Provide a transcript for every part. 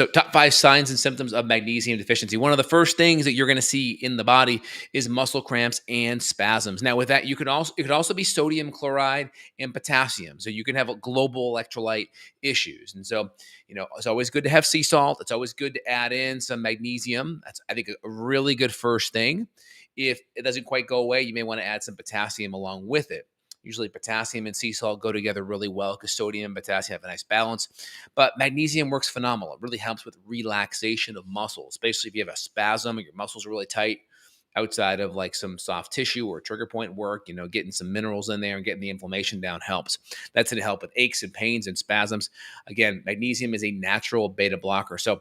So top 5 signs and symptoms of magnesium deficiency. One of the first things that you're going to see in the body is muscle cramps and spasms. Now, with that, it could also be sodium chloride and potassium. So you can have a global electrolyte issues. And so, it's always good to have sea salt. It's always good to add in some magnesium. That's, I think, a really good first thing. If it doesn't quite go away, you may want to add some potassium along with it. Usually potassium and sea salt go together really well because sodium and potassium have a nice balance. But magnesium works phenomenal. It really helps with relaxation of muscles, especially if you have a spasm or your muscles are really tight outside of like some soft tissue or trigger point work, getting some minerals in there and getting the inflammation down helps. That's going to help with aches and pains and spasms. Again, magnesium is a natural beta blocker. So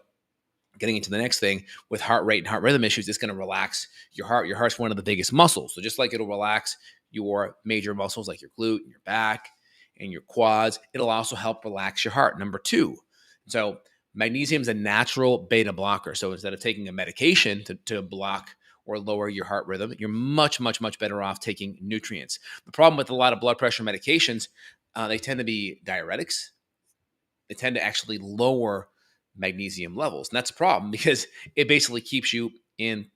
getting into the next thing with heart rate and heart rhythm issues, it's going to relax your heart. Your heart's one of the biggest muscles. So just like it'll relax your major muscles like your glute and your back and your quads, it'll also help relax your heart. Number 2. So magnesium is a natural beta blocker. So instead of taking a medication to block or lower your heart rhythm, you're much, much, much better off taking nutrients. The problem with a lot of blood pressure medications, they tend to be diuretics. They tend to actually lower magnesium levels. And that's a problem because it basically keeps you in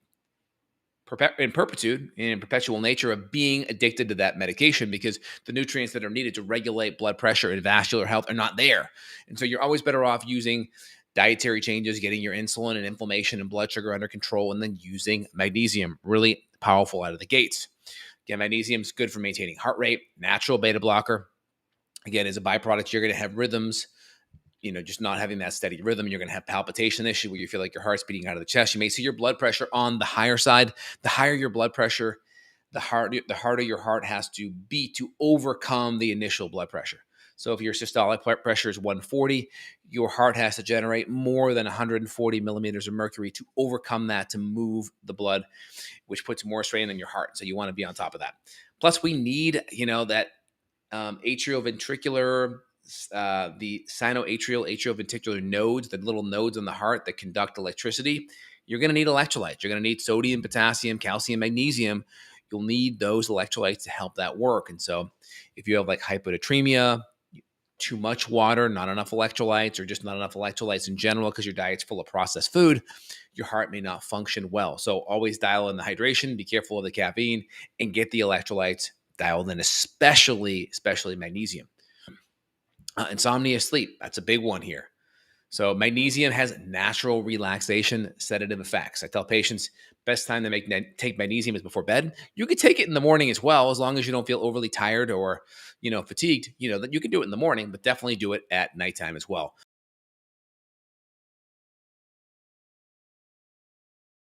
perpetual nature of being addicted to that medication because the nutrients that are needed to regulate blood pressure and vascular health are not there. And so you're always better off using dietary changes, getting your insulin and inflammation and blood sugar under control, and then using magnesium. Really powerful out of the gates. Again, magnesium is good for maintaining heart rate, natural beta blocker. Again, as a byproduct, you're going to have rhythms, just not having that steady rhythm. You're going to have palpitation issue where you feel like your heart's beating out of the chest. You may see your blood pressure on the higher side. The higher your blood pressure, the harder your heart has to beat to overcome the initial blood pressure. So if your systolic blood pressure is 140, your heart has to generate more than 140 millimeters of mercury to overcome that, to move the blood, which puts more strain on your heart. So you want to be on top of that. Plus, we need, that atrioventricular, the sinoatrial, atrioventricular nodes, the little nodes in the heart that conduct electricity. You're going to need electrolytes. You're going to need sodium, potassium, calcium, magnesium. You'll need those electrolytes to help that work. And so if you have like hyponatremia, too much water, not enough electrolytes, or just not enough electrolytes in general because your diet's full of processed food, your heart may not function well. So always dial in the hydration, be careful of the caffeine, and get the electrolytes dialed in, especially magnesium. Insomnia, sleep, that's a big one here. So magnesium has natural relaxation sedative effects. I tell patients best time to take magnesium is before bed. You could take it in the morning as well, as long as you don't feel overly tired or fatigued. That you can do it in the morning, but definitely do it at nighttime as well.